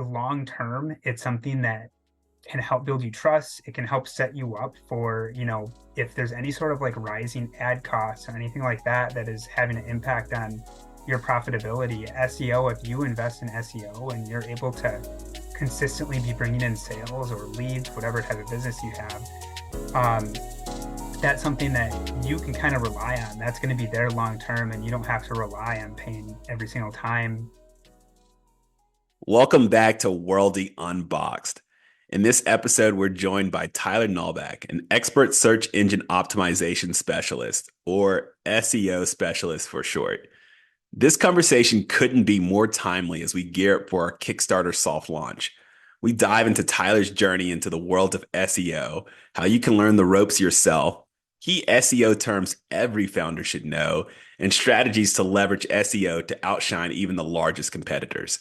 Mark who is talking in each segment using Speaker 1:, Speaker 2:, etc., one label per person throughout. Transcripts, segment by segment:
Speaker 1: long term, it's something that can help build you trust. It can help set you up for, if there's any sort of like rising ad costs or anything like that that is having an impact on your profitability. SEO, if you invest in SEO and you're able to consistently be bringing in sales or leads, whatever type of business you have, that's something that you can kind of rely on. That's going to be there long term, and you don't have to rely on paying every single time.
Speaker 2: Welcome back to Worldie Unboxed. In this episode, we're joined by Tyler Nalbach, an expert search engine optimization specialist, or SEO specialist for short. This conversation couldn't be more timely as we gear up for our Kickstarter soft launch. We dive into Tyler's journey into the world of SEO, how you can learn the ropes yourself, key SEO terms every founder should know, and strategies to leverage SEO to outshine even the largest competitors.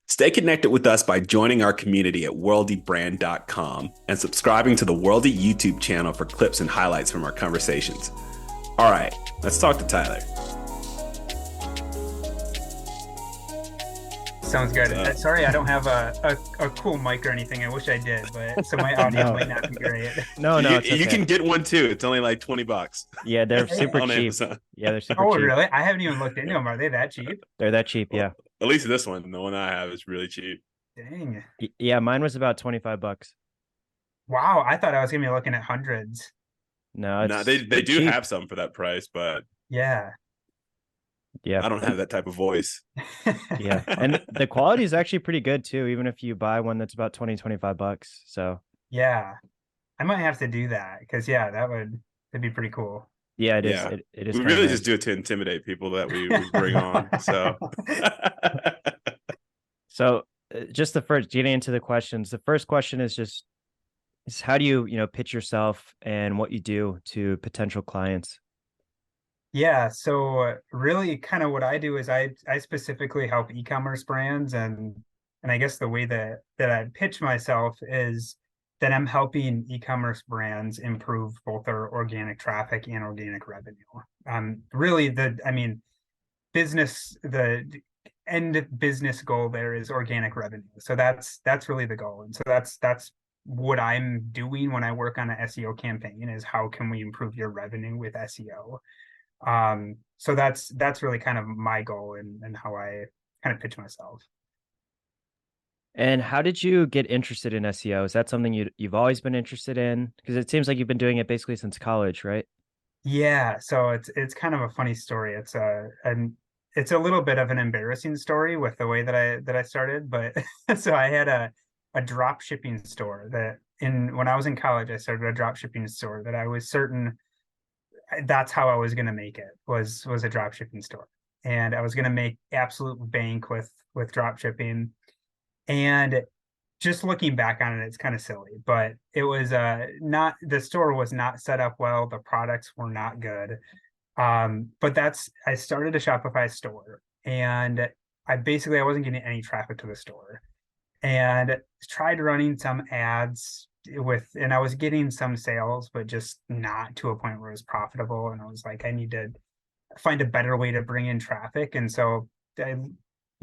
Speaker 2: Stay connected with us by joining our community at worldiebrand.com and subscribing to the Worldie YouTube channel for clips and highlights from our conversations. All right, let's talk to Tyler.
Speaker 1: Sounds good. Sorry, I don't have a cool mic or anything. I wish I did, but so my audio might not be great.
Speaker 2: No, you can get one too. It's only like $20.
Speaker 3: Yeah, they're super cheap.
Speaker 2: Amazon.
Speaker 3: Yeah, they're super
Speaker 1: Oh,
Speaker 3: cheap.
Speaker 1: really? I haven't even looked into them. Are they that cheap?
Speaker 3: They're that cheap, yeah.
Speaker 2: At least this one, the one I have, is really cheap.
Speaker 1: Dang.
Speaker 3: Yeah, mine was about $25.
Speaker 1: Wow, I thought I was gonna be looking at hundreds.
Speaker 3: No,
Speaker 2: they do
Speaker 3: cheap.
Speaker 2: have some for that price, but
Speaker 1: yeah,
Speaker 2: I don't have that type of voice.
Speaker 3: Yeah, and the quality is actually pretty good too, even if you buy one that's about $25. So
Speaker 1: yeah, I might have to do that because that'd be pretty cool.
Speaker 3: Yeah, it is.
Speaker 2: Yeah.
Speaker 3: It is.
Speaker 2: We really just do it to intimidate people that we bring on. So,
Speaker 3: so just getting into the questions. The first question is how do you pitch yourself and what you do to potential clients?
Speaker 1: Yeah, so really kind of what I do is I specifically help e-commerce brands, and I guess the way that I pitch myself is that I'm helping e-commerce brands improve both their organic traffic and organic revenue. Really the end business goal there is organic revenue. So that's really the goal. And so that's what I'm doing when I work on an SEO campaign is how can we improve your revenue with SEO? So that's really kind of my goal and how I kind of pitch myself.
Speaker 3: And how did you get interested in SEO? Is that something you've always been interested in? Because it seems like you've been doing it basically since college, right?
Speaker 1: Yeah, so it's kind of a funny story. It's a little bit of an embarrassing story with the way that I started, but so I had a drop shipping store when I was in college. I started a drop shipping store that I was certain that's how I was going to make it was a drop shipping store, and I was going to make absolute bank with drop shipping. And just looking back on it, it's kind of silly, but it was not, the store was not set up well. The products were not good. But I started a Shopify store, and I wasn't getting any traffic to the store, and tried running some ads and I was getting some sales, but just not to a point where it was profitable. And I was like, I need to find a better way to bring in traffic. And so I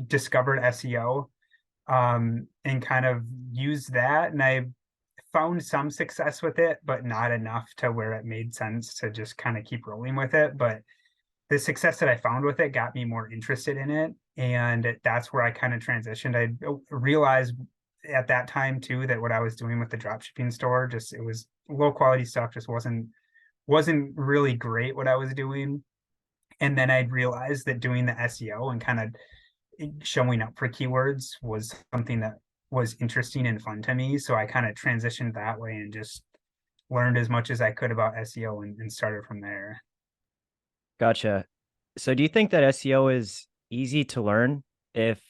Speaker 1: discovered SEO, and kind of used that. And I found some success with it, but not enough to where it made sense to just kind of keep rolling with it. But the success that I found with it got me more interested in it. And that's where I kind of transitioned. I realized at that time too that what I was doing with the dropshipping store, it was low quality stuff, just wasn't really great what I was doing. And then I realized that doing the SEO and kind of showing up for keywords was something that was interesting and fun to me. So I kind of transitioned that way and just learned as much as I could about SEO and started from there.
Speaker 3: Gotcha. So do you think that SEO is easy to learn? If,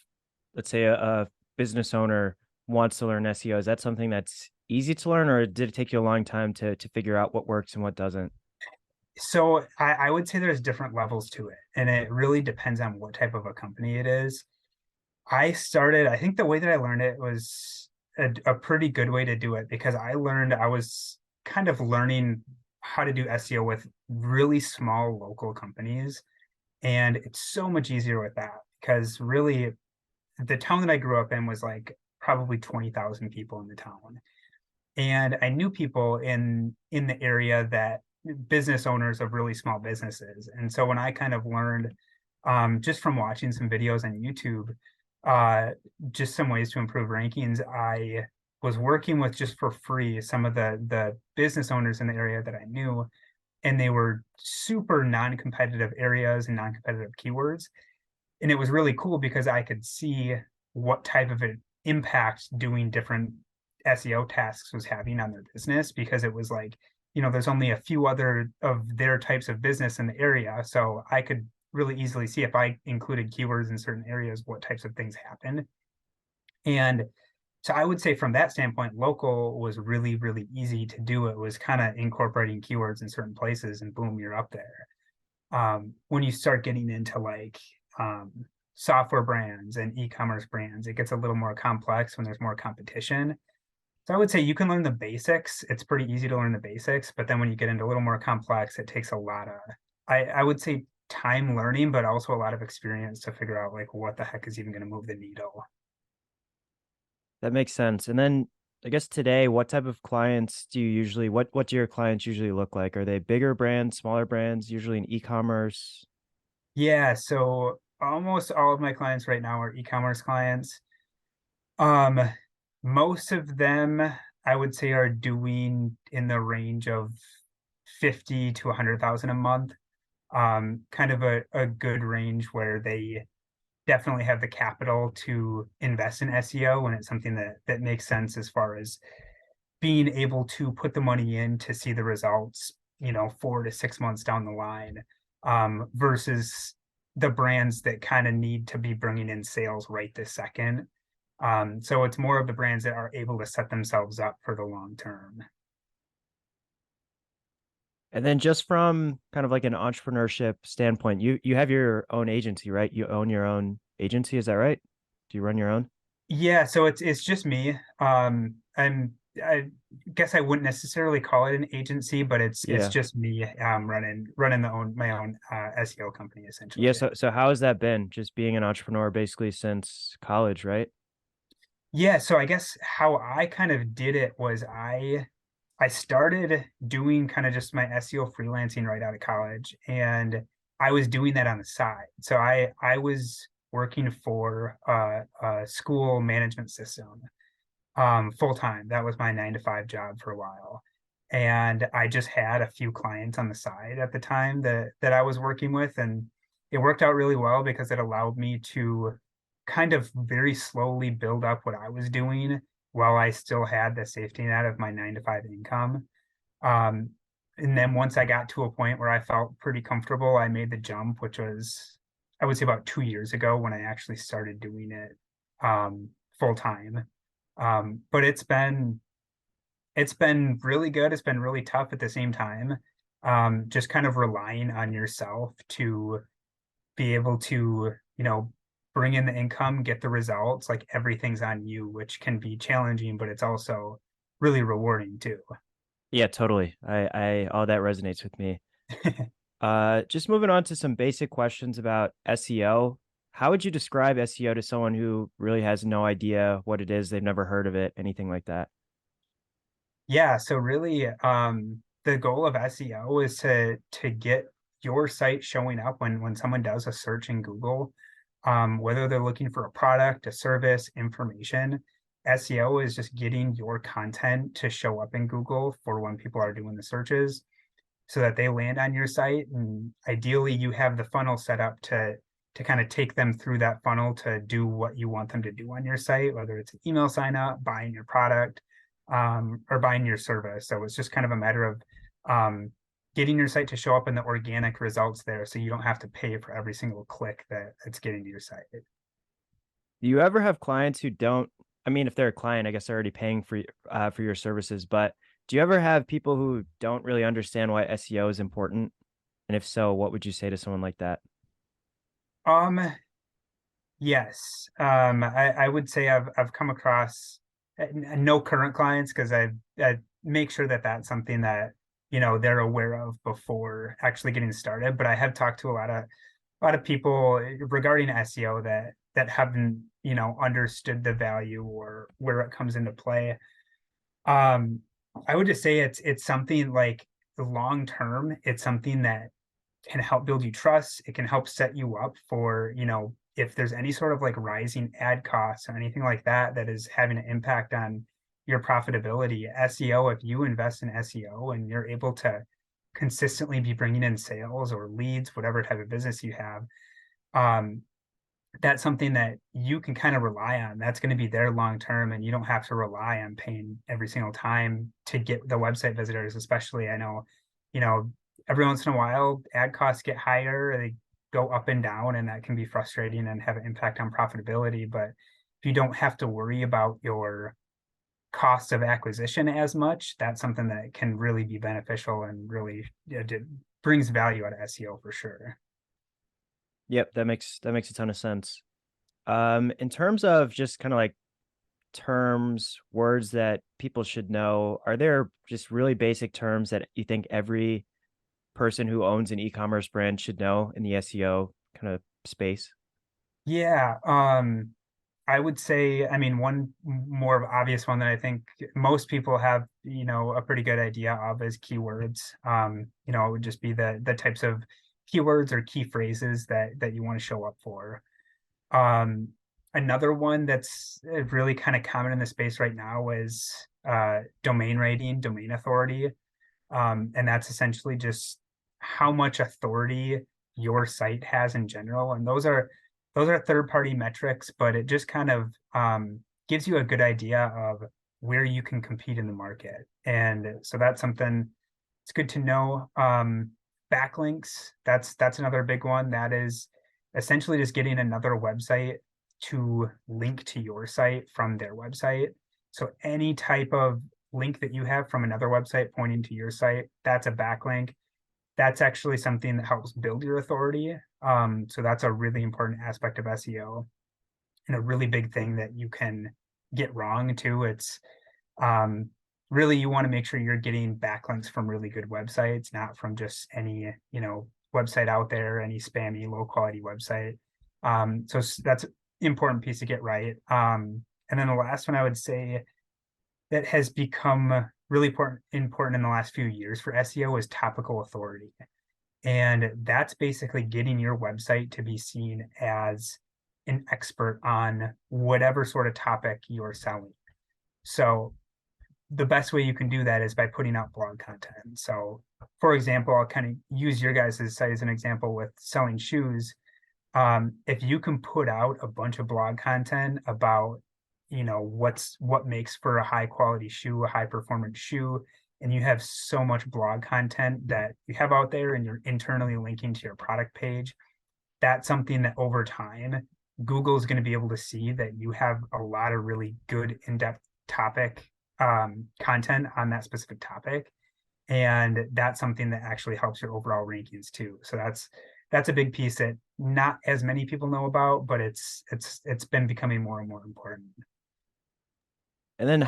Speaker 3: let's say, a business owner wants to learn SEO, is that something that's easy to learn, or did it take you a long time to figure out what works and what doesn't?
Speaker 1: So I would say there's different levels to it, and it really depends on what type of a company it is. I think the way that I learned it was a pretty good way to do it, because I was kind of learning how to do SEO with really small local companies. And it's so much easier with that, because really the town that I grew up in was like probably 20,000 people in the town. And I knew people in the area, that business owners of really small businesses. And so when I kind of learned, just from watching some videos on YouTube, just some ways to improve rankings, I was working with, just for free, some of the business owners in the area that I knew, and they were super non-competitive areas and non-competitive keywords. And it was really cool because I could see what type of an impact doing different SEO tasks was having on their business, because it was like, there's only a few other of their types of business in the area. So I could really easily see, if I included keywords in certain areas, what types of things happened. And so I would say from that standpoint, local was really, really easy to do. It was kind of incorporating keywords in certain places, and boom, you're up there. When you start getting into like software brands and e-commerce brands, it gets a little more complex when there's more competition. So I would say you can learn the basics. It's pretty easy to learn the basics, but then when you get into a little more complex, it takes a lot of, I would say, time learning, but also a lot of experience to figure out like what the heck is even going to move the needle.
Speaker 3: That makes sense. And then I guess today, what type of clients do you usually, what do your clients usually look like? Are they bigger brands, smaller brands, usually in e-commerce?
Speaker 1: Yeah, so almost all of my clients right now are e-commerce clients. Um, Most of them, I would say, are doing in the range of 50 to 100,000 a month. Kind of a good range where they definitely have the capital to invest in SEO, and it's something that makes sense as far as being able to put the money in to see the results, 4 to 6 months down the line, versus the brands that kind of need to be bringing in sales right this second. So it's more of the brands that are able to set themselves up for the long term.
Speaker 3: And then just from kind of like an entrepreneurship standpoint, you have your own agency, right? You own your own agency, is that right? Do you run your own?
Speaker 1: Yeah, so it's just me. I guess I wouldn't necessarily call it an agency, but it's
Speaker 3: Yeah.
Speaker 1: just me, running my own SEO company,
Speaker 3: Yeah,
Speaker 1: essentially.
Speaker 3: so how has that been, just being an entrepreneur basically since college, right?
Speaker 1: Yeah, so I guess how I kind of did it was, I started doing kind of just my SEO freelancing right out of college, and I was doing that on the side. So I was working for a school management system, full time. That was my 9 to 5 job for a while. And I just had a few clients on the side at the time that I was working with. And it worked out really well because it allowed me to kind of very slowly build up what I was doing while I still had the safety net of my 9 to 5 income. Um, and then once I got to a point where I felt pretty comfortable, I made the jump, which was, I would say, about 2 years ago, when I actually started doing it, full time. But it's been really good. It's been really tough at the same time. Just kind of relying on yourself to be able to, bring in the income, get the results, like everything's on you, which can be challenging, but it's also really rewarding too.
Speaker 3: Yeah, totally. I all that resonates with me. Just moving on to some basic questions about SEO. How would you describe SEO to someone who really has no idea what it is? They've never heard of it, anything like that.
Speaker 1: Yeah, so really, the goal of SEO is to get your site showing up when someone does a search in Google, whether they're looking for a product, a service, information. SEO is just getting your content to show up in Google for when people are doing the searches, so that they land on your site. And ideally, you have the funnel set up to kind of take them through that funnel to do what you want them to do on your site, whether it's an email sign up, buying your product, or buying your service. So it's just kind of a matter of, getting your site to show up in the organic results there, so you don't have to pay for every single click that's getting to your site.
Speaker 3: Do you ever have clients who don't, I mean, if they're a client, I guess they're already paying for your services, but do you ever have people who don't really understand why SEO is important? And if so, what would you say to someone like that?
Speaker 1: Um, yes. I would say I've come across, no current clients, because I make sure that that's something that, they're aware of before actually getting started. But I have talked to a lot of people regarding SEO, that haven't, understood the value or where it comes into play. I would just say it's something like long term, it's something that can help build you trust. It can help set you up for, if there's any sort of like rising ad costs or anything like that that is having an impact on your profitability. SEO, if you invest in SEO and you're able to consistently be bringing in sales or leads, whatever type of business you have, um, that's something that you can kind of rely on. That's going to be there long term, and you don't have to rely on paying every single time to get the website visitors. Especially, I know, you know, every once in a while, ad costs get higher, they go up and down, and that can be frustrating and have an impact on profitability. But if you don't have to worry about your cost of acquisition as much, that's something that can really be beneficial and really brings value out of SEO for sure.
Speaker 3: Yep, that makes a ton of sense. In terms of just kind of like terms, words that people should know, are there just really basic terms that you think every person who owns an e-commerce brand should know in the SEO kind of space?
Speaker 1: Yeah, I would say, I mean, one more obvious one that I think most people have, a pretty good idea of is keywords. It would just be the types of keywords or key phrases that you want to show up for. Um, Another one that's really kind of common in the space right now is domain rating, domain authority. And that's essentially just how much authority your site has in general. And those are third-party metrics, but it just kind of gives you a good idea of where you can compete in the market. And so that's something it's good to know. Backlinks, that's another big one. That is essentially just getting another website to link to your site from their website. So any type of link that you have from another website pointing to your site, that's a backlink. That's actually something that helps build your authority. So that's a really important aspect of SEO and a really big thing that you can get wrong too. It's really, you want to make sure you're getting backlinks from really good websites, not from just any, website out there, any spammy, low quality website. So that's an important piece to get right. And then the last one I would say that has become really important in the last few years for SEO is topical authority. And that's basically getting your website to be seen as an expert on whatever sort of topic you're selling. So the best way you can do that is by putting out blog content. So for example, I'll kind of use your guys' site as an example with selling shoes. If you can put out a bunch of blog content about, what makes for a high quality shoe, a high performance shoe, and you have so much blog content that you have out there and you're internally linking to your product page, that's something that over time, Google is going to be able to see that you have a lot of really good in-depth topic content on that specific topic. And that's something that actually helps your overall rankings too. So that's a big piece that not as many people know about, but it's been becoming more and more important.
Speaker 3: And then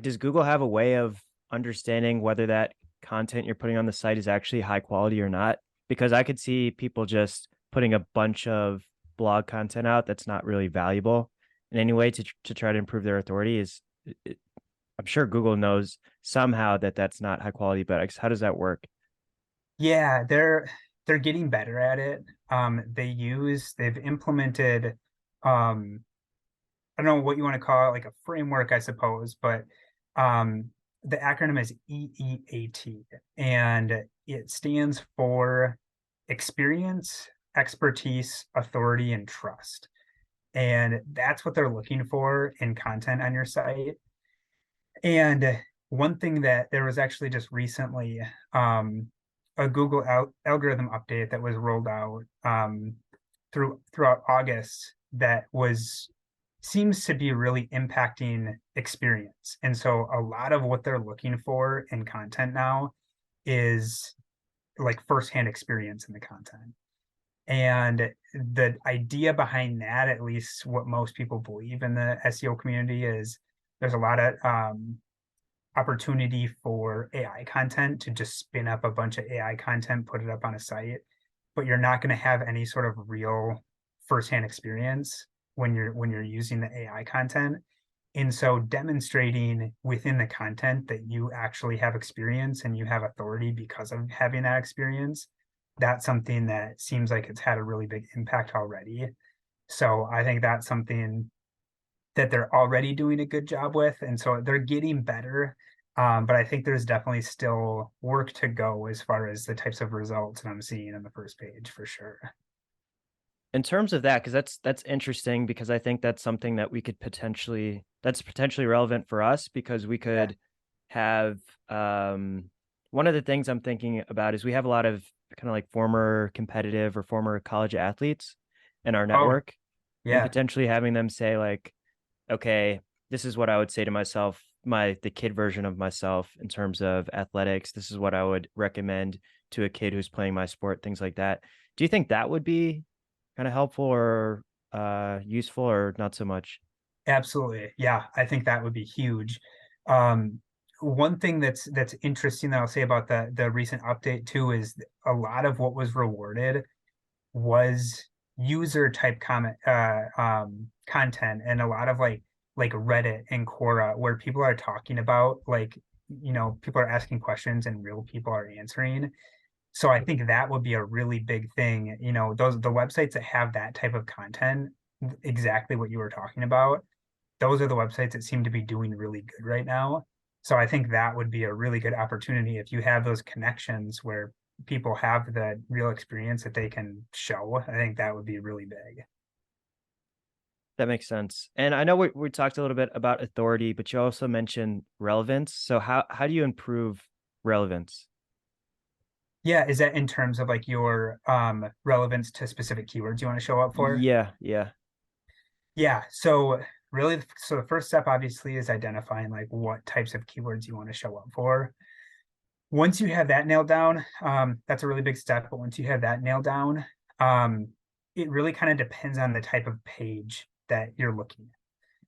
Speaker 3: does Google have a way of understanding whether that content you're putting on the site is actually high quality or not? Because I could see people just putting a bunch of blog content out that's not really valuable in any way to try to improve their authority. I'm sure Google knows somehow that that's not high quality, but how does that work?
Speaker 1: Yeah, they're getting better at it. They've implemented I don't know what you want to call it, like a framework, I suppose, but the acronym is EEAT, and it stands for experience, expertise, authority, and trust. And that's what they're looking for in content on your site. And one thing that there was actually just recently a Google algorithm update that was rolled out throughout August that seems to be really impacting experience. And so a lot of what they're looking for in content now is like firsthand experience in the content. And the idea behind that, at least what most people believe in the SEO community, is there's a lot of opportunity for AI content to just spin up a bunch of AI content, put it up on a site, but you're not going to have any sort of real firsthand experience when you're using the AI content. And so demonstrating within the content that you actually have experience and you have authority because of having that experience, that's something that seems like it's had a really big impact already. So I think that's something that they're already doing a good job with. And so they're getting better. But I think there's definitely still work to go as far as the types of results that I'm seeing on the first page for sure.
Speaker 3: In terms of that, because that's interesting, because I think that's something that we could potentially that's potentially relevant for us, because we could have one of the things I'm thinking about is we have a lot of kind of like former competitive or former college athletes in our
Speaker 1: Oh,
Speaker 3: network, and
Speaker 1: yeah.
Speaker 3: potentially having them say like, okay, this is what I would say to myself, the kid version of myself in terms of athletics. This is what I would recommend to a kid who's playing my sport, things like that. Do you think that would be kind of helpful or useful, or not so much?
Speaker 1: Absolutely. Yeah, I think that would be huge. Um, One thing that's interesting that I'll say about the recent update too is a lot of what was rewarded was user type content, and a lot of like Reddit and Quora, where people are talking about, like, people are asking questions and real people are answering. So I think that would be a really big thing. The websites that have that type of content, exactly what you were talking about, those are the websites that seem to be doing really good right now. So I think that would be a really good opportunity if you have those connections where people have the real experience that they can show. I think that would be really big.
Speaker 3: That makes sense. And I know we talked a little bit about authority, but you also mentioned relevance. So how do you improve relevance?
Speaker 1: Yeah, is that in terms of like your relevance to specific keywords you want to show up for?
Speaker 3: Yeah, yeah.
Speaker 1: Yeah, so really, so the first step obviously is identifying like what types of keywords you want to show up for. Once you have that nailed down, that's a really big step. But once you have that nailed down, um, it really kind of depends on the type of page that you're looking at.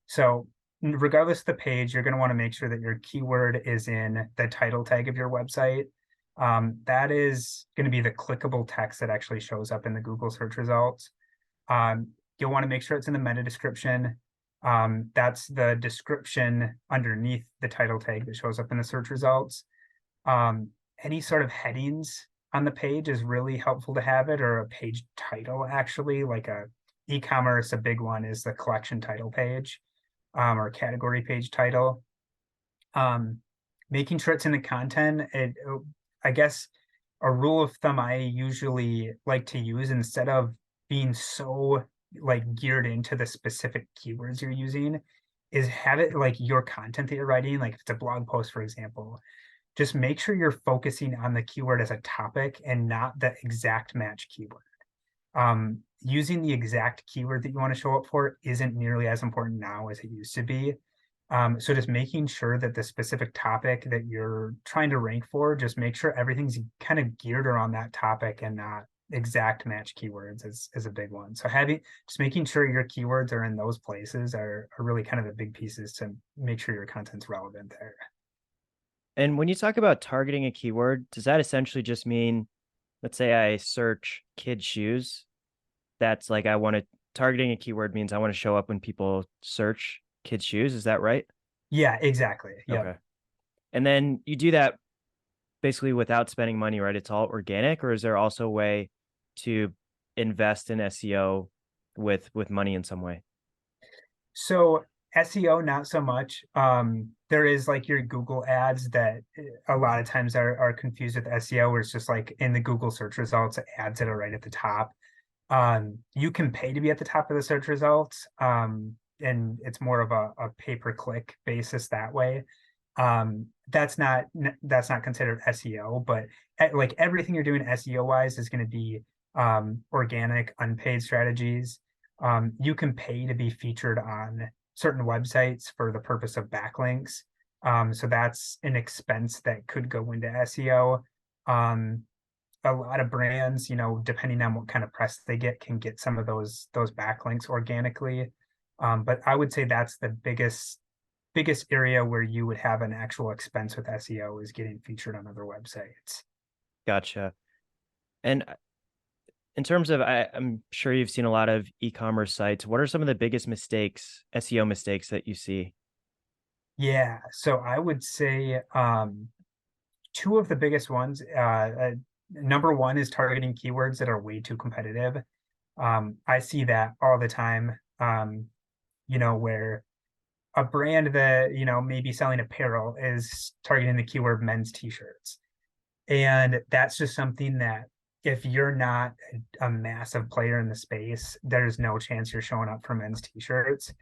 Speaker 1: So regardless of the page, you're going to want to make sure that your keyword is in the title tag of your website. That is going to be the clickable text that actually shows up in the Google search results. Um, you'll want to make sure it's in the meta description. That's the description underneath the title tag that shows up in the search results. Um, any sort of headings on the page is really helpful to have it, or a page title, actually, like a e-commerce. A big one is the collection title page, or category page title. Um, Making sure it's in the content. I guess a rule of thumb I usually like to use, instead of being so like geared into the specific keywords you're using, is have it like your content that you're writing, like if it's a blog post, for example, just make sure you're focusing on the keyword as a topic and not the exact match keyword. Using the exact keyword that you want to show up for isn't nearly as important now as it used to be. So just making sure that the specific topic that you're trying to rank for, just make sure everything's kind of geared around that topic and not exact match keywords is a big one. So just making sure your keywords are in those places are really kind of the big pieces to make sure your content's relevant there.
Speaker 3: And when you talk about targeting a keyword, does that essentially just mean, let's say I search kid shoes, that's like targeting a keyword means I want to show up when people search kid shoes. Is that right?
Speaker 1: Yeah, exactly. Yep.
Speaker 3: Okay. And then you do that basically without spending money, right? It's all organic, or is there also a way to invest in SEO with money in some way?
Speaker 1: So SEO, not so much. There is like your Google ads that a lot of times are confused with SEO, where it's just like in the Google search results, ads that are right at the top. You can pay to be at the top of the search results, and it's more of a pay-per-click basis that way. That's not considered SEO, but like everything you're doing SEO wise is going to be organic, unpaid strategies. You can pay to be featured on certain websites for the purpose of backlinks. So that's an expense that could go into SEO. A lot of brands, depending on what kind of press they get, can get some of those backlinks organically. But I would say that's the biggest area where you would have an actual expense with SEO, is getting featured on other websites.
Speaker 3: Gotcha. And in terms of, I'm sure you've seen a lot of e-commerce sites. What are some of the biggest mistakes, SEO mistakes that you see?
Speaker 1: Yeah, so I would say two of the biggest ones. Number one is targeting keywords that are way too competitive. I see that all the time. Where a brand that maybe selling apparel is targeting the keyword men's t-shirts, and that's just something that if you're not a massive player in the space, there's no chance you're showing up for men's t-shirts.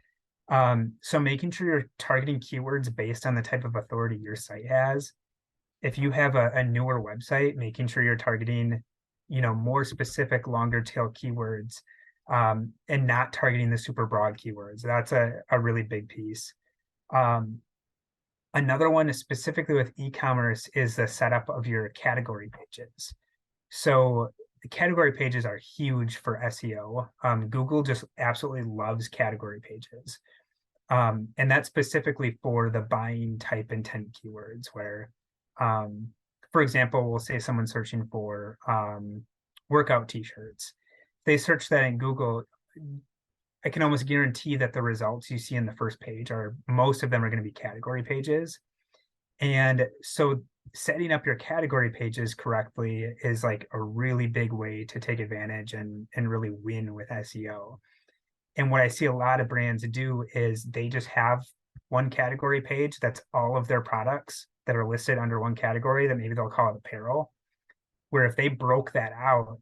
Speaker 1: So making sure you're targeting keywords based on the type of authority your site has. If you have a newer website, making sure you're targeting, more specific, longer tail keywords, and not targeting the super broad keywords. That's a really big piece. Another one is specifically with e-commerce is the setup of your category pages. So the category pages are huge for SEO. Google just absolutely loves category pages. And that's specifically for the buying type intent keywords where, for example, we'll say someone's searching for workout t-shirts. They search that in Google, I can almost guarantee that the results you see in the first page are most of them are going to be category pages. And so setting up your category pages correctly is like a really big way to take advantage and really win with SEO. And what I see a lot of brands do is they just have one category page that's all of their products that are listed under one category that maybe they'll call it apparel. Where if they broke that out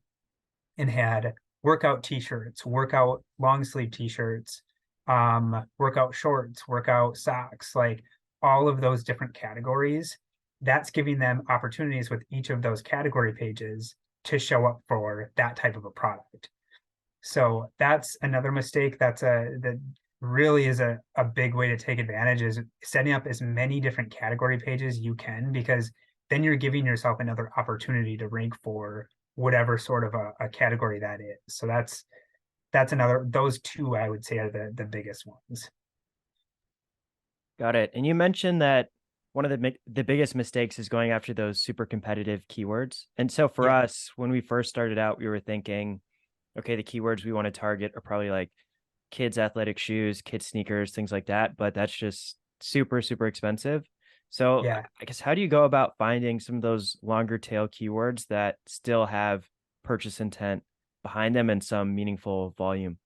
Speaker 1: and had workout t-shirts, workout long sleeve t-shirts, workout shorts, workout socks, like all of those different categories, that's giving them opportunities with each of those category pages to show up for that type of a product. So that's another mistake that really is a big way to take advantage is setting up as many different category pages you can, because then you're giving yourself another opportunity to rank for whatever sort of a category that is. So that's another, those two I would say are the biggest ones.
Speaker 3: Got it. And you mentioned that one of the biggest mistakes is going after those super competitive keywords. And so for
Speaker 1: Yeah.
Speaker 3: us, when we first started out, we were thinking, okay, the keywords we want to target are probably like kids athletic shoes, kids sneakers, things like that, but that's just super, super expensive. So
Speaker 1: Yeah.
Speaker 3: I guess how do you go about finding some of those longer tail keywords that still have purchase intent behind them and some meaningful volume?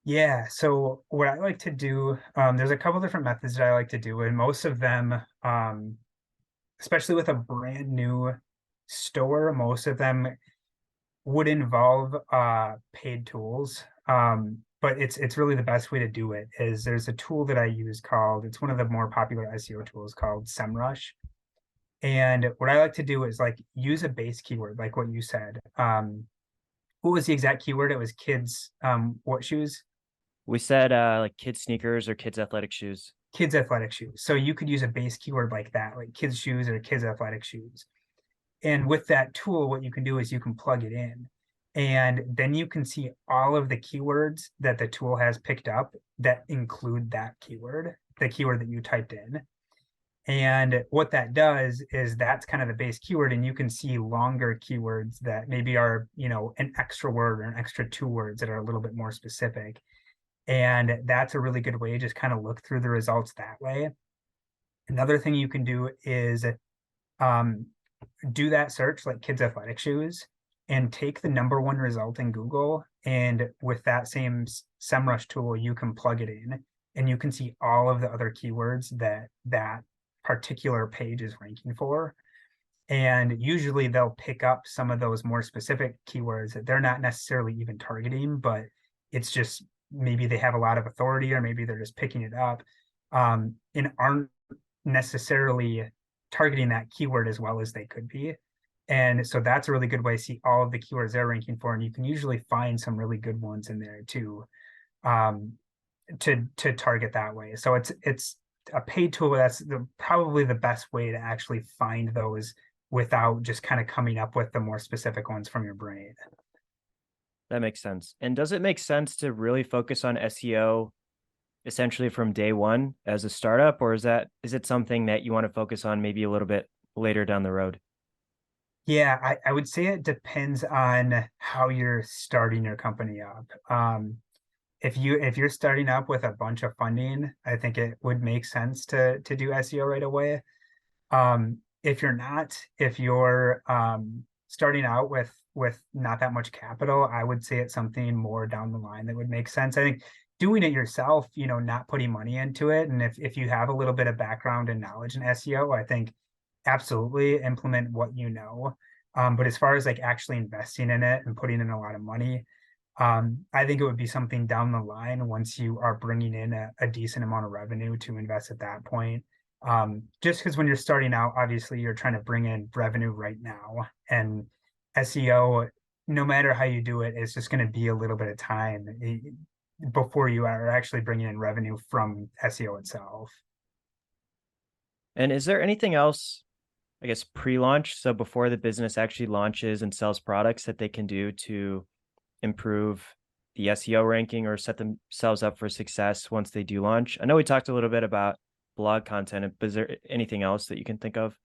Speaker 1: Yeah. So what I like to do, there's a couple different methods that I like to do, and most of them, especially with a brand new store, most of them would involve paid tools. But it's really the best way to do it is there's a tool that I use called, it's one of the more popular SEO tools called SEMrush. And what I like to do is like use a base keyword, like what you said. What was the exact keyword? It was kids, what shoes?
Speaker 3: We said like kids sneakers or kids athletic shoes.
Speaker 1: Kids athletic shoes. So you could use a base keyword like that, like kids shoes or kids athletic shoes. And with that tool, what you can do is you can plug it in. And then you can see all of the keywords that the tool has picked up that include that keyword, the keyword that you typed in. And what that does is that's kind of the base keyword. And you can see longer keywords that maybe are, an extra word or an extra two words that are a little bit more specific. And that's a really good way to just kind of look through the results that way. Another thing you can do is um, do that search like kids athletic shoes and take the number one result in Google. And with that same SEMrush tool, you can plug it in and you can see all of the other keywords that particular page is ranking for. And usually they'll pick up some of those more specific keywords that they're not necessarily even targeting, but it's just maybe they have a lot of authority or maybe they're just picking it up, and aren't necessarily targeting that keyword as well as they could be. And so that's a really good way to see all of the keywords they're ranking for. And you can usually find some really good ones in there too, to target that way. So it's a paid tool. That's probably the best way to actually find those without just kind of coming up with the more specific ones from your brain.
Speaker 3: That makes sense. And does it make sense to really focus on SEO essentially from day one as a startup, or is it something that you want to focus on maybe a little bit later down the road?
Speaker 1: Yeah, I would say it depends on how you're starting your company up. If you're starting up with a bunch of funding, I think it would make sense to do SEO right away. If you're not, if you're starting out with not that much capital, I would say it's something more down the line that would make sense. I think doing it yourself, not putting money into it, and if you have a little bit of background and knowledge in SEO, I think absolutely implement what you know. But as far as like actually investing in it and putting in a lot of money, I think it would be something down the line once you are bringing in a decent amount of revenue to invest at that point. Just because when you're starting out, obviously you're trying to bring in revenue right now, and SEO, no matter how you do it, it's just going to be a little bit of time before you are actually bringing in revenue from SEO itself.
Speaker 3: And is there anything else, I guess, pre-launch, so before the business actually launches and sells products, that they can do to improve the SEO ranking or set themselves up for success once they do launch? I know we talked a little bit about blog content, but is there anything else that you can think of?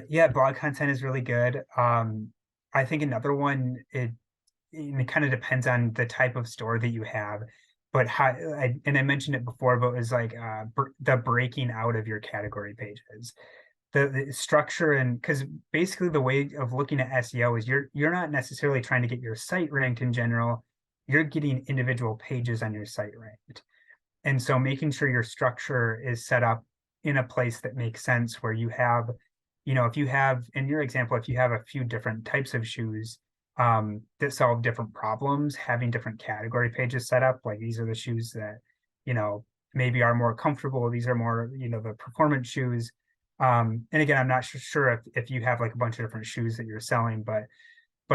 Speaker 1: Yeah, blog content is really good. I think another one, it kind of depends on the type of store that you have, but and I mentioned it before, but it was like the breaking out of your category pages, the structure, and because basically the way of looking at SEO is you're not necessarily trying to get your site ranked in general, you're getting individual pages on your site ranked. And so making sure your structure is set up in a place that makes sense where you have, if you have, in your example, if you have a few different types of shoes that solve different problems, having different category pages set up, like these are the shoes that, maybe are more comfortable. These are more, the performance shoes. And again, I'm not sure if you have like a bunch of different shoes that you're selling, but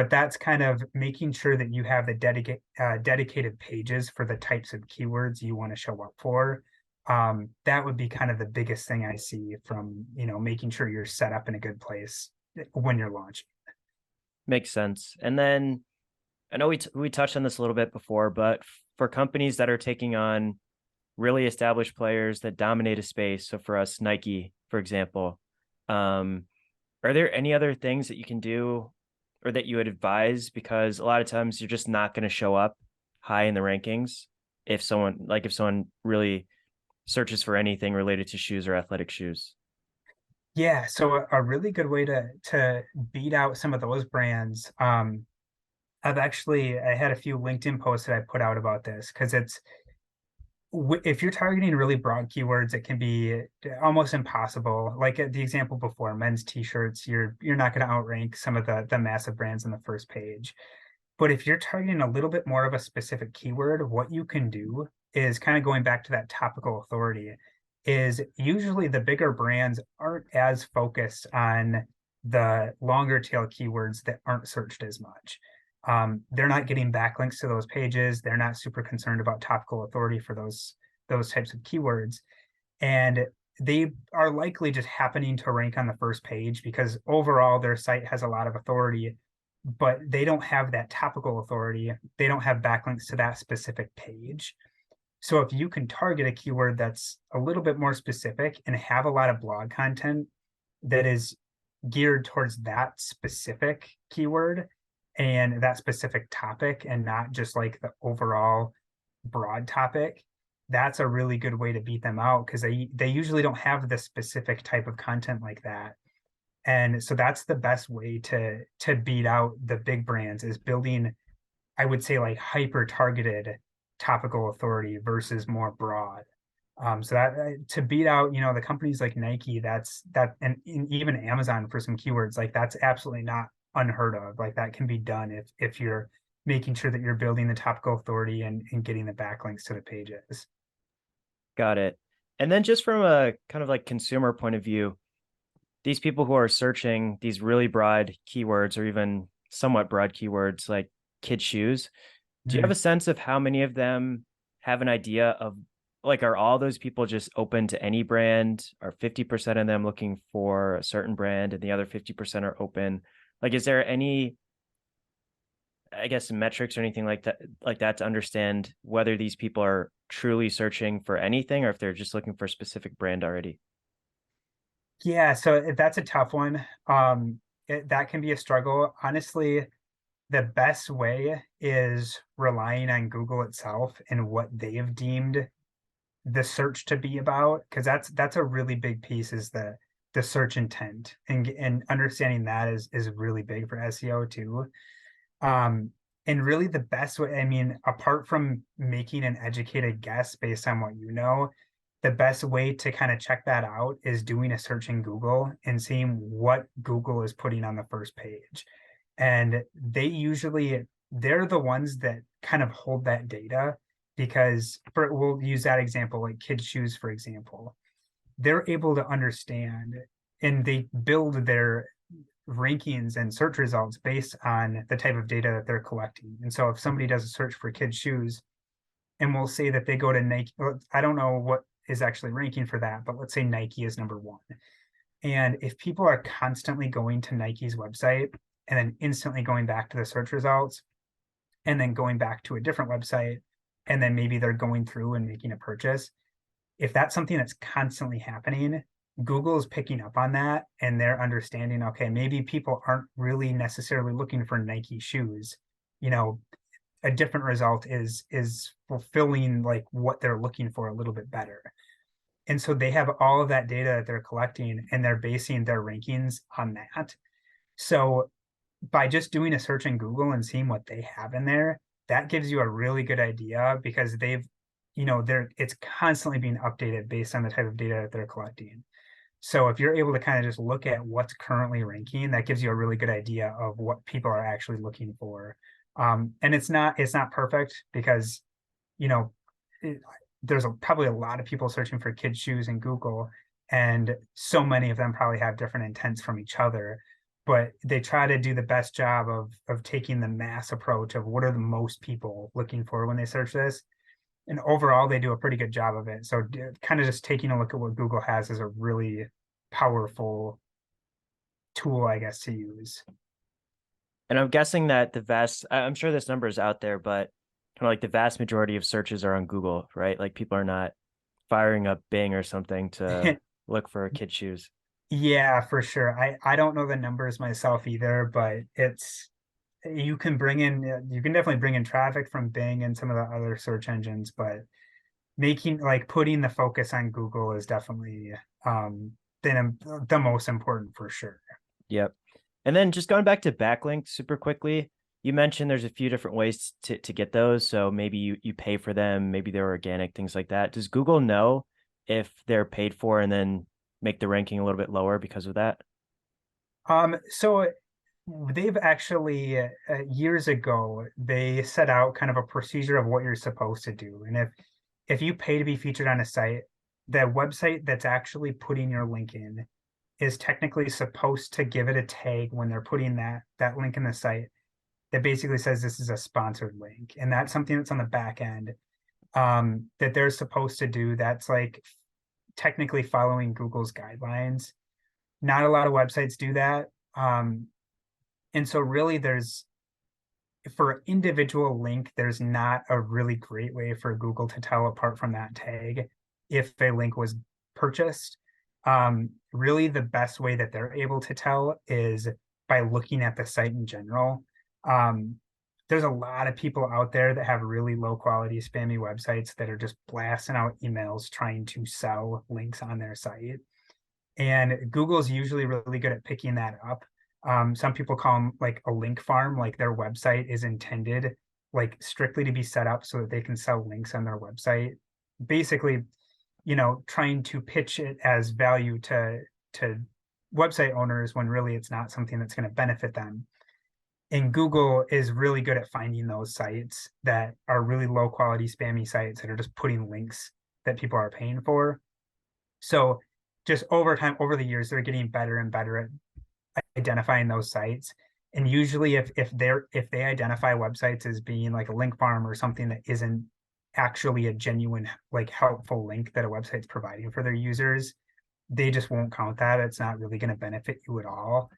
Speaker 1: that's kind of making sure that you have the dedicated pages for the types of keywords you want to show up for. That would be kind of the biggest thing I see from, making sure you're set up in a good place when you're launching.
Speaker 3: Makes sense. And then I know we touched on this a little bit before, but for companies that are taking on really established players that dominate a space, so for us, Nike, for example, are there any other things that you can do or that you would advise? Because a lot of times you're just not going to show up high in the rankings if someone really searches for anything related to shoes or athletic shoes.
Speaker 1: Yeah, so a really good way to beat out some of those brands. I had a few LinkedIn posts that I put out about this because if you're targeting really broad keywords, it can be almost impossible. Like the example before, men's t-shirts, you're not going to outrank some of the massive brands on the first page. But if you're targeting a little bit more of a specific keyword, what you can do is kind of going back to that topical authority, is usually the bigger brands aren't as focused on the longer tail keywords that aren't searched as much. They're not getting backlinks to those pages. They're not super concerned about topical authority for those types of keywords. And they are likely just happening to rank on the first page because overall their site has a lot of authority, but they don't have that topical authority. They don't have backlinks to that specific page. So if you can target a keyword that's a little bit more specific and have a lot of blog content that is geared towards that specific keyword and that specific topic and not just like the overall broad topic, that's a really good way to beat them out because they usually don't have the specific type of content like that. And so that's the best way to beat out the big brands, is building, I would say, like hyper targeted topical authority versus more broad. So that to beat out, the companies like Nike, and even Amazon for some keywords, like that's absolutely not unheard of. Like that can be done if you're making sure that you're building the topical authority and getting the backlinks to the pages.
Speaker 3: Got it. And then just from a kind of like consumer point of view, these people who are searching these really broad keywords or even somewhat broad keywords like kid shoes, do you have a sense of how many of them have an idea of, like, are all those people just open to any brand? Are 50% of them looking for a certain brand and the other 50% are open? Like, is there any, I guess, metrics or anything like that to understand whether these people are truly searching for anything or if they're just looking for a specific brand already?
Speaker 1: Yeah, so that's a tough one. that can be a struggle. Honestly, the best way is relying on Google itself and what they've deemed the search to be about, because that's a really big piece, is the search intent, and understanding that is really big for SEO too. And really the best way, I mean, apart from making an educated guess based on what you know, the best way to kind of check that out is doing a search in Google and seeing what Google is putting on the first page. And they're the ones that kind of hold that data, because we'll use that example, like kids shoes, for example. They're able to understand, and they build their rankings and search results based on the type of data that they're collecting. And so if somebody does a search for kids shoes, and we'll say that they go to Nike, I don't know what is actually ranking for that, but let's say Nike is number one. And if people are constantly going to Nike's website and then instantly going back to the search results and then going back to a different website, and then maybe they're going through and making a purchase, if that's something that's constantly happening, Google is picking up on that, and they're understanding, okay, maybe people aren't really necessarily looking for Nike shoes. You know, a different result is fulfilling like what they're looking for a little bit better. And so they have all of that data that they're collecting, and they're basing their rankings on that. So by just doing a search in Google and seeing what they have in there, that gives you a really good idea, because it's constantly being updated based on the type of data that they're collecting. So if you're able to kind of just look at what's currently ranking, that gives you a really good idea of what people are actually looking for. And it's not perfect, because, there's probably a lot of people searching for kids shoes in Google, and so many of them probably have different intents from each other. But they try to do the best job of taking the mass approach of what are the most people looking for when they search this. And overall, they do a pretty good job of it. So kind of just taking a look at what Google has is a really powerful tool, I guess, to use.
Speaker 3: And I'm guessing that I'm sure this number is out there, but kind of like the vast majority of searches are on Google, right? Like people are not firing up Bing or something to look for kid shoes.
Speaker 1: Yeah, for sure. I don't know the numbers myself either, but you can definitely bring in traffic from Bing and some of the other search engines, but putting the focus on Google is definitely the most important, for sure.
Speaker 3: Yep. And then just going back to backlinks super quickly, you mentioned there's a few different ways to get those. So maybe you pay for them, maybe they're organic, things like that. Does Google know if they're paid for and then make the ranking a little bit lower because of that?
Speaker 1: So they've actually years ago, they set out kind of a procedure of what you're supposed to do. And if you pay to be featured on a site, the website that's actually putting your link in is technically supposed to give it a tag when they're putting that link in the site that basically says this is a sponsored link. And that's something that's on the back end that they're supposed to do. That's like technically following Google's guidelines. Not a lot of websites do that. And so really for an individual link, there's not a really great way for Google to tell apart from that tag if a link was purchased. Really the best way that they're able to tell is by looking at the site in general. There's a lot of people out there that have really low quality spammy websites that are just blasting out emails trying to sell links on their site. And Google's usually really good at picking that up. Some people call them like a link farm, like their website is intended like strictly to be set up so that they can sell links on their website. Basically, trying to pitch it as value to website owners when really it's not something that's going to benefit them. And Google is really good at finding those sites that are really low quality spammy sites that are just putting links that people are paying for. So just over time, over the years, they're getting better and better at identifying those sites. And usually if they identify websites as being like a link farm or something that isn't actually a genuine, like helpful link that a website's providing for their users, they just won't count that. It's not really going to benefit you at all.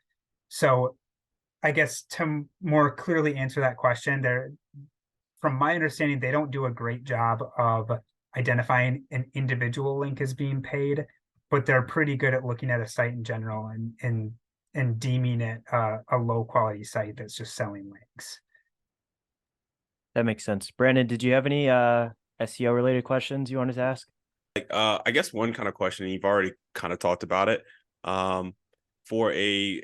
Speaker 1: So I guess to more clearly answer that question, from my understanding, they don't do a great job of identifying an individual link as being paid, but they're pretty good at looking at a site in general and and deeming it a low quality site that's just selling links.
Speaker 3: That makes sense. Brandon, did you have any SEO related questions you wanted to ask?
Speaker 2: I guess one kind of question, and you've already kind of talked about it. Um, for a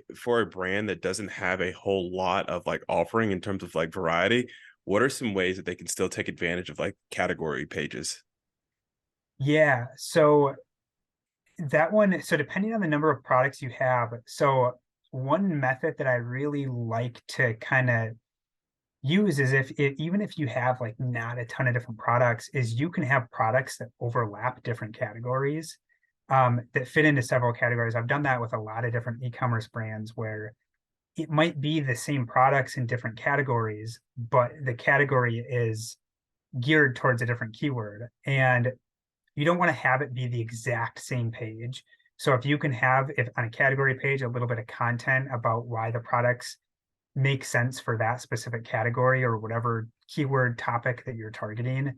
Speaker 2: brand that doesn't have a whole lot of like offering in terms of like variety, what are some ways that they can still take advantage of like category pages?
Speaker 1: Yeah, so that one, so depending on the number of products you have, so one method that I really like to kind of use is even if you have like not a ton of different products, is you can have products that overlap different categories, that fit into several categories. I've done that with a lot of different e-commerce brands where it might be the same products in different categories, but the category is geared towards a different keyword. And you don't want to have it be the exact same page. So if you can have, if on a category page, a little bit of content about why the products make sense for that specific category or whatever keyword topic that you're targeting,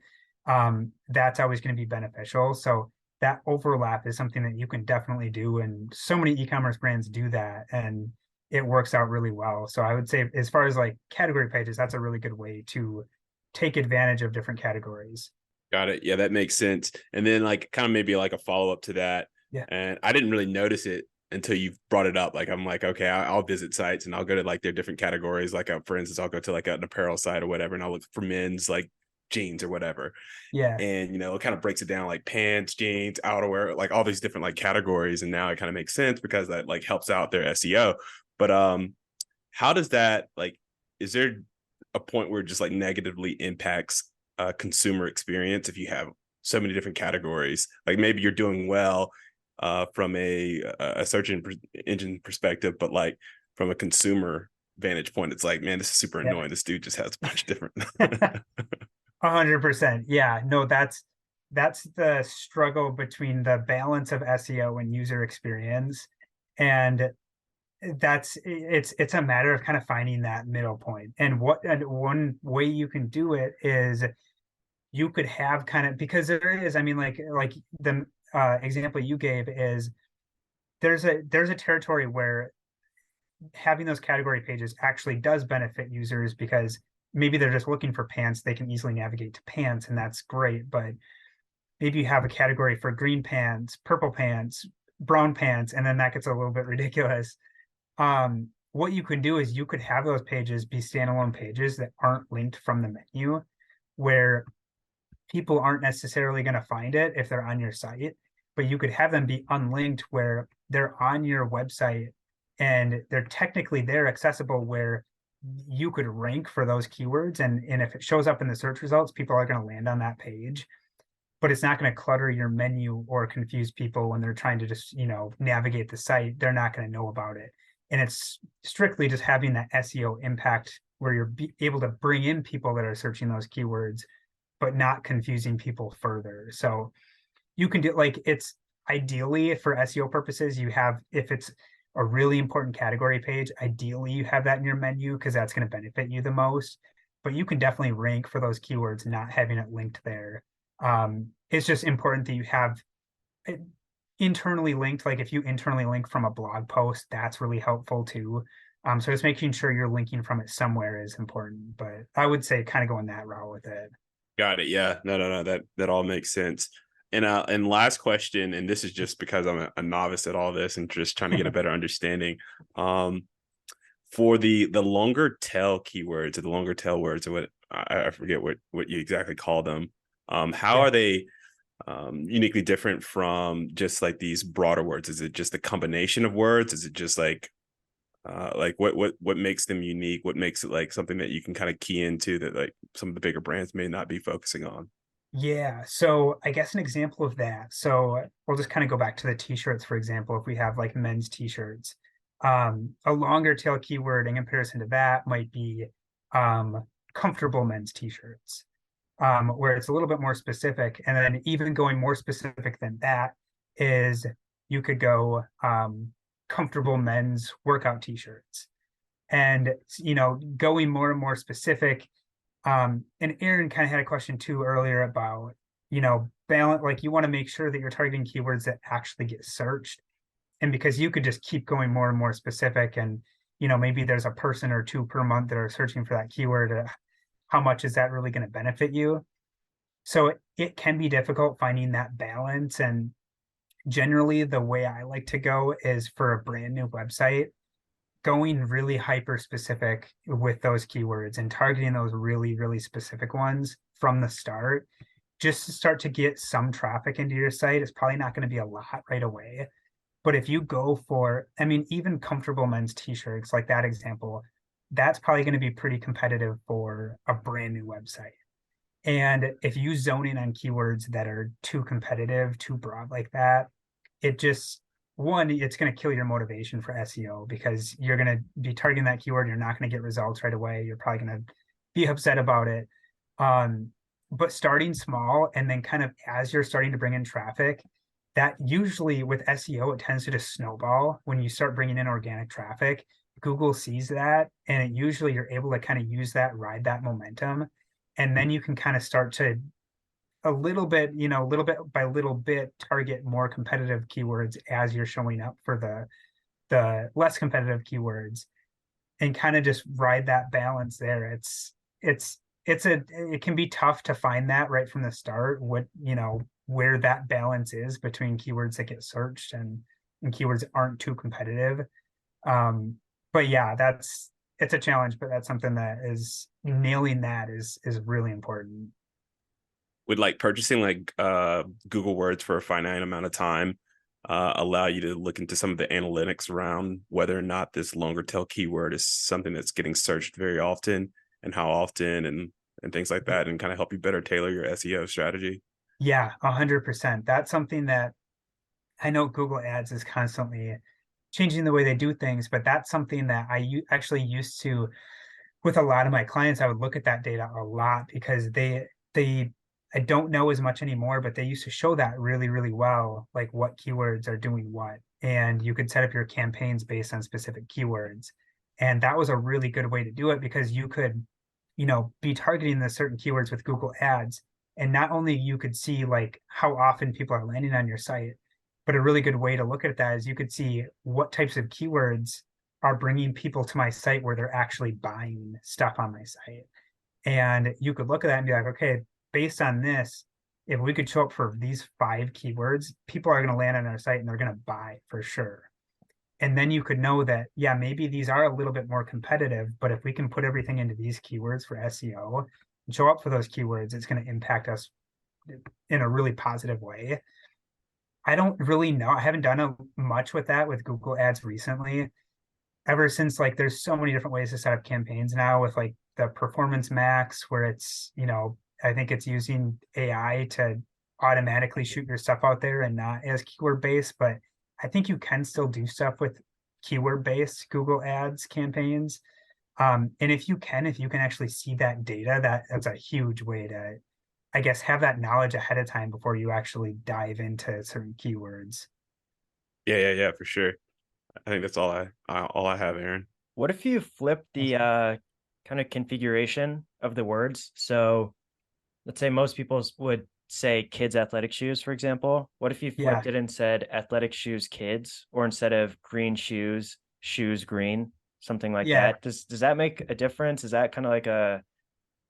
Speaker 1: that's always going to be beneficial. So that overlap is something that you can definitely do. And so many e-commerce brands do that, and it works out really well. So I would say, as far as like category pages, that's a really good way to take advantage of different categories.
Speaker 2: Got it. Yeah, that makes sense. And then like kind of maybe like a follow up to that.
Speaker 1: Yeah.
Speaker 2: And I didn't really notice it until you brought it up. Like I'm like, okay, I'll visit sites and I'll go to like their different categories. Like for instance, I'll go to like an apparel site or whatever, and I'll look for men's like jeans or whatever.
Speaker 1: Yeah.
Speaker 2: And it kind of breaks it down like pants, jeans, outerwear, like all these different like categories. And now it kind of makes sense because that like helps out their SEO. But how does that like, is there a point where it just like negatively impacts consumer experience if you have so many different categories? Like maybe you're doing well from a search engine perspective, but like from a consumer vantage point, it's like, man, this is super
Speaker 1: Yeah.
Speaker 2: annoying. This dude just has a bunch of different.
Speaker 1: 100%. Yeah, no, that's the struggle between the balance of SEO and user experience. And it's a matter of kind of finding that middle point. And one way you can do it is you could have kind of, because there is, I mean, like the example you gave is there's a territory where having those category pages actually does benefit users, because maybe they're just looking for pants, they can easily navigate to pants, and that's great. But maybe you have a category for green pants, purple pants, brown pants, and then that gets a little bit ridiculous. What you can do is you could have those pages be standalone pages that aren't linked from the menu, where people aren't necessarily going to find it if they're on your site, but you could have them be unlinked where they're on your website and they're technically there accessible, where you could rank for those keywords. And if it shows up in the search results, people are going to land on that page, but it's not going to clutter your menu or confuse people when they're trying to just, navigate the site. They're not going to know about it. And it's strictly just having that SEO impact where you're able to bring in people that are searching those keywords, but not confusing people further. So you can do, like, it's ideally for SEO purposes, you have, if it's a really important category page, ideally you have that in your menu because that's going to benefit you the most. But you can definitely rank for those keywords not having it linked there. It's just important that you have it internally linked. Like if you internally link from a blog post, that's really helpful too. So just making sure you're linking from it somewhere is important. But I would say kind of going that route with it.
Speaker 2: Got it. Yeah. No. That all makes sense. And last question, and this is just because I'm a novice at all this and just trying to get a better understanding. For the longer tail keywords or the longer tail words, or what I forget what you exactly call them. How are they uniquely different from just like these broader words? Is it just a combination of words? Is it just like what makes them unique? What makes it like something that you can kind of key into that like some of the bigger brands may not be focusing on?
Speaker 1: Yeah, so I guess an example of that. So we'll just kind of go back to the t-shirts, for example. If we have like men's t-shirts, a longer tail keyword in comparison to that might be comfortable men's t-shirts, where it's a little bit more specific. And then even going more specific than that is you could go comfortable men's workout t-shirts. And going more and more specific. And Aaron kind of had a question too earlier about, balance, like you want to make sure that you're targeting keywords that actually get searched. And because you could just keep going more and more specific, and maybe there's a person or two per month that are searching for that keyword, how much is that really going to benefit you? So it can be difficult finding that balance. And generally the way I like to go is for a brand new website, going really hyper specific with those keywords and targeting those really, really specific ones from the start, just to start to get some traffic into your site. It's probably not going to be a lot right away. But if you go for, I mean, even comfortable men's t-shirts, like that example, that's probably going to be pretty competitive for a brand new website. And if you zone in on keywords that are too competitive, too broad like that, it just, one, it's going to kill your motivation for SEO, because you're going to be targeting that keyword. You're not going to get results right away. You're probably going to be upset about it. But starting small, and then kind of as you're starting to bring in traffic, that usually with SEO, it tends to just snowball. When you start bringing in organic traffic, Google sees that, and it usually you're able to kind of use that, ride that momentum. And then you can kind of start to a little bit by little bit target more competitive keywords as you're showing up for the less competitive keywords, and kind of just ride that balance there. It can be tough to find that right from the start, what where that balance is between keywords that get searched and keywords that aren't too competitive. But yeah, it's a challenge, but that's something that is nailing that is really important.
Speaker 2: Would like purchasing like Google Words for a finite amount of time allow you to look into some of the analytics around whether or not this longer tail keyword is something that's getting searched very often, and how often, and things like that, and kind of help you better tailor your SEO strategy?
Speaker 1: Yeah, 100%. That's something that I know Google Ads is constantly changing the way they do things, but that's something that actually used to, with a lot of my clients, I would look at that data a lot, because they I don't know as much anymore, but they used to show that really, really well, like what keywords are doing what. And you could set up your campaigns based on specific keywords. And that was a really good way to do it, because you could, be targeting the certain keywords with Google Ads. And not only you could see like how often people are landing on your site, but a really good way to look at that is you could see what types of keywords are bringing people to my site where they're actually buying stuff on my site. And you could look at that and be like, okay, based on this, if we could show up for these 5 keywords, people are going to land on our site and they're going to buy for sure. And then you could know that, yeah, maybe these are a little bit more competitive, but if we can put everything into these keywords for SEO and show up for those keywords, it's going to impact us in a really positive way. I don't really know. I haven't done much with that with Google Ads recently, ever since like there's so many different ways to set up campaigns now with like the Performance Max, where it's, I think it's using AI to automatically shoot your stuff out there and not as keyword based. But I think you can still do stuff with keyword based Google Ads campaigns. And if you can actually see that data, that's a huge way to, I guess, have that knowledge ahead of time before you actually dive into certain keywords.
Speaker 2: Yeah, for sure. I think that's all I have, Aaron.
Speaker 3: What if you flip the kind of configuration of the words? So let's say most people would say kids athletic shoes, for example. What if you
Speaker 1: Yeah.
Speaker 3: flipped it and said athletic shoes kids, or instead of green shoes, shoes green, something like
Speaker 1: Yeah.
Speaker 3: that? Does that make a difference? Is that kind of like a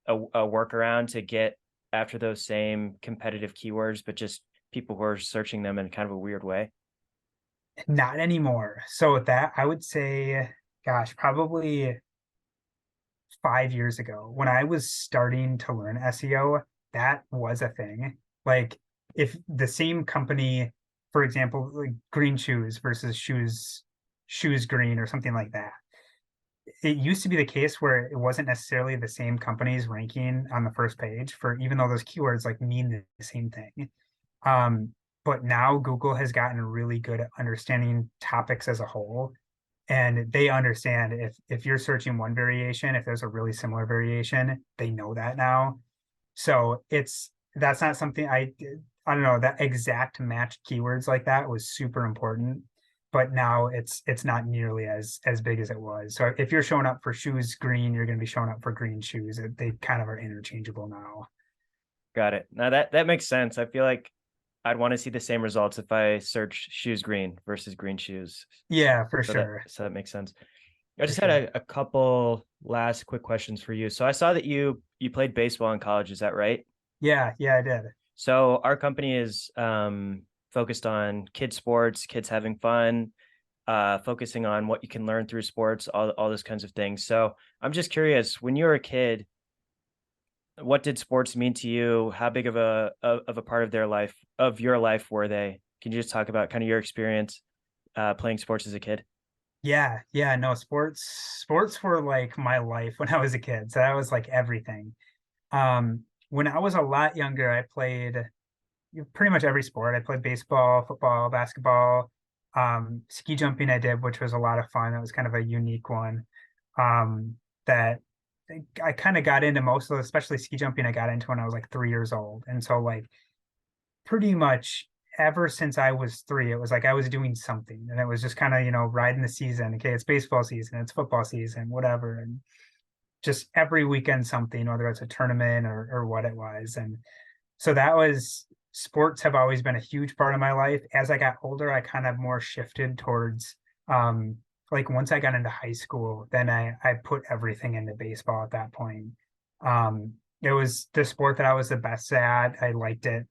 Speaker 3: workaround to get after those same competitive keywords, but just people who are searching them in kind of a weird way?
Speaker 1: Not anymore. So with that, I would say, gosh, probably 5 years ago when I was starting to learn SEO, that was a thing. Like if the same company, for example, like green shoes versus shoes green or something like that. It used to be the case where it wasn't necessarily the same companies ranking on the first page for, even though those keywords like mean the same thing. Um, but now Google has gotten really good at understanding topics as a whole, and they understand if you're searching one variation, if there's a really similar variation, they know that now. So that's not something I don't know, that exact match keywords like that was super important, but now it's not nearly as big as it was. So if you're showing up for shoes green, you're going to be showing up for green shoes. They kind of are interchangeable now.
Speaker 3: Got it. Now that makes sense. I feel like I'd want to see the same results if I search shoes green versus green shoes.
Speaker 1: Yeah, for
Speaker 3: So that
Speaker 1: sure.
Speaker 3: so that makes sense. I
Speaker 1: For
Speaker 3: just had
Speaker 1: sure.
Speaker 3: a couple last quick questions for you. So I saw that you played baseball in college. Is that right?
Speaker 1: Yeah, yeah, I did.
Speaker 3: So our company is focused on kids sports, kids having fun, focusing on what you can learn through sports, all those kinds of things. So I'm just curious, when you were a kid, what did sports mean to you? How big of a part of your life were they? Can you just talk about kind of your experience playing sports as a kid?
Speaker 1: Yeah, yeah, no, sports were like my life when I was a kid. So that was like everything. When I was a lot younger, I played pretty much every sport. I played baseball, football, basketball, ski jumping I did, which was a lot of fun. That was kind of a unique one. That I kind of got into most of those, especially ski jumping, I got into when I was like 3 years old. And so like pretty much ever since I was three, it was like I was doing something. And it was just kind of, riding the season. Okay, it's baseball season, it's football season, whatever. And just every weekend something, whether it's a tournament or what it was. And so that was sports have always been a huge part of my life. As I got older, I kind of more shifted towards um like once I got into high school, then I put everything into baseball at that point. It was the sport that I was the best at. I liked it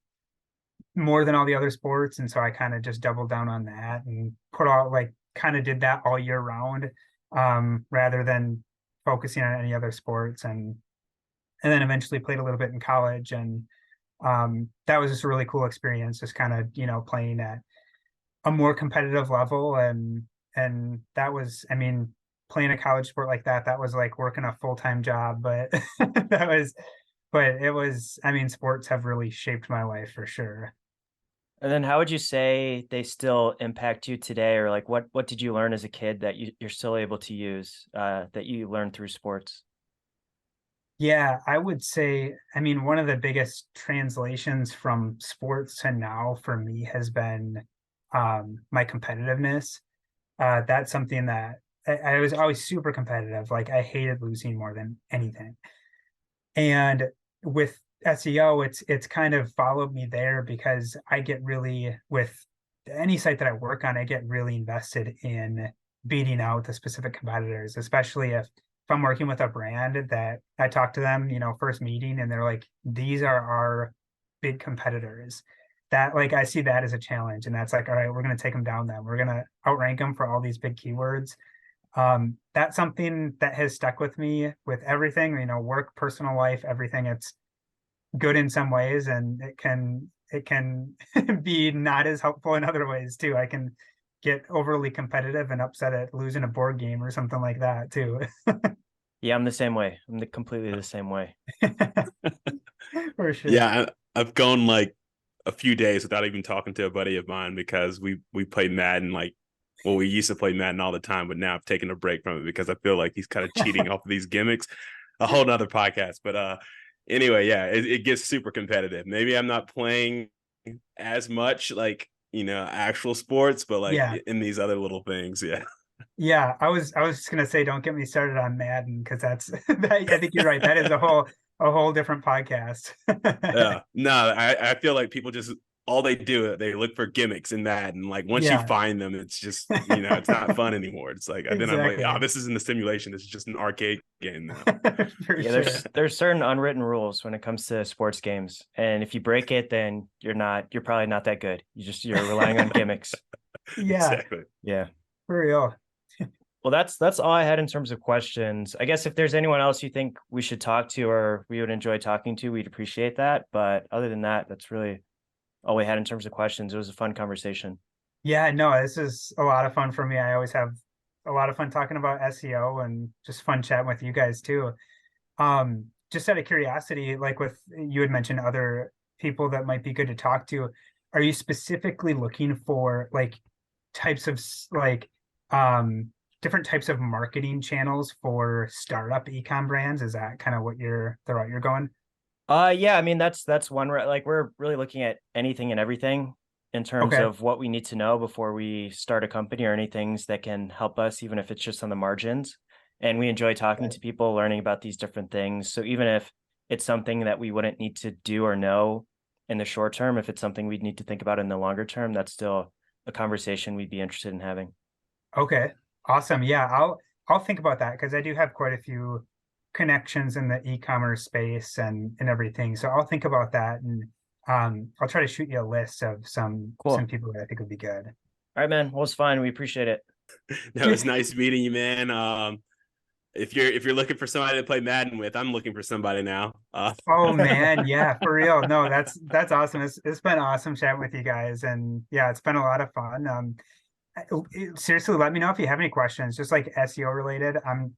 Speaker 1: more than all the other sports. And so I kind of just doubled down on that and put all like kind of did that all year round, rather than focusing on any other sports. And then eventually played a little bit in college. And that was just a really cool experience, just kind of, playing at a more competitive level. And that was, I mean, playing a college sport like that was like working a full-time job, but that was, but it was, I mean, sports have really shaped my life for sure.
Speaker 3: And then how would you say they still impact you today? Or like what did you learn as a kid that you're still able to use that you learned through sports?
Speaker 1: Yeah, I would say, I mean, one of the biggest translations from sports to now for me has been my competitiveness. That's something that I was always super competitive. Like I hated losing more than anything. And with SEO, it's kind of followed me there because I get really with any site that I work on, I get really invested in beating out the specific competitors, especially if I'm working with a brand that I talk to them, first meeting and they're like, these are our big competitors. That like I see that as a challenge. And that's like, all right, we're gonna take them down then. We're gonna outrank them for all these big keywords. That's something that has stuck with me with everything, work, personal life, everything. It's good in some ways and it can be not as helpful in other ways too. I can get overly competitive and upset at losing a board game or something like that too.
Speaker 3: Yeah, I'm the same way. Completely the same way.
Speaker 1: For sure.
Speaker 2: Yeah, I've gone like a few days without even talking to a buddy of mine because we play Madden like well, we used to play Madden all the time, but now I've taken a break from it because I feel like he's kind of cheating off of these gimmicks. A whole nother podcast. But anyway, yeah, it gets super competitive. Maybe I'm not playing as much like, actual sports, but like
Speaker 1: Yeah.
Speaker 2: in these other little things, yeah.
Speaker 1: Yeah, I was just gonna say, don't get me started on Madden because that's that, I think you're right. That is a whole different podcast.
Speaker 2: Yeah. No, I feel like people just all they do, they look for gimmicks in that. And like once you
Speaker 1: Yeah.
Speaker 2: find them, it's just, it's not fun anymore. It's like then I'm like, oh,
Speaker 1: Exactly.
Speaker 2: this isn't a simulation. This is just an arcade game now.
Speaker 1: For
Speaker 3: Yeah,
Speaker 1: sure.
Speaker 3: there's certain unwritten rules when it comes to sports games. And if you break it, then you're probably not that good. You're relying on gimmicks.
Speaker 1: Yeah,
Speaker 2: Exactly.
Speaker 3: Yeah.
Speaker 1: for real.
Speaker 3: Well, that's all I had in terms of questions. I guess if there's anyone else you think we should talk to or we would enjoy talking to, we'd appreciate that. But other than that, that's really all we had in terms of questions. It was a fun conversation.
Speaker 1: Yeah, no, this is a lot of fun for me. I always have a lot of fun talking about SEO and just fun chatting with you guys too. Just out of curiosity, like with you had mentioned other people that might be good to talk to, are you specifically looking for like types of like um different types of marketing channels for startup ecom brands? Is that kind of what the route you're going?
Speaker 3: Yeah, I mean that's one like we're really looking at anything and everything in terms
Speaker 1: Okay.
Speaker 3: of what we need to know before we start a company or any things that can help us, even if it's just on the margins. And we enjoy talking
Speaker 1: Okay.
Speaker 3: to people, learning about these different things. So even if it's something that we wouldn't need to do or know in the short term. If it's something we'd need to think about in the longer term, that's still a conversation we'd be interested in having.
Speaker 1: Okay, awesome. Yeah, I'll think about that because I do have quite a few connections in the e-commerce space and everything. So I'll think about that, and I'll try to shoot you a list of some
Speaker 3: Cool.
Speaker 1: people that I think would be good.
Speaker 3: All right, man. Well, it's fine. We appreciate it.
Speaker 2: That was nice meeting you, man. If you're looking for somebody to play Madden with, I'm looking for somebody now.
Speaker 1: Oh man, yeah, for real. No, that's awesome. It's been awesome chatting with you guys, and yeah, it's been a lot of fun. Seriously, let me know if you have any questions, just like SEO related. I'm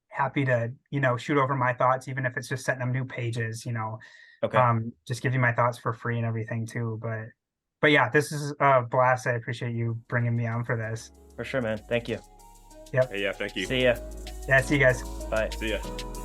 Speaker 1: happy to, shoot over my thoughts, even if it's just setting up new pages,
Speaker 3: Okay.
Speaker 1: just give you my thoughts for free and everything too. But yeah, this is a blast. I appreciate you bringing me on for this.
Speaker 3: For sure, man. Thank you.
Speaker 1: Yep.
Speaker 2: Hey, yeah, thank you.
Speaker 3: See ya.
Speaker 1: Yeah, see you guys.
Speaker 3: Bye.
Speaker 2: See ya.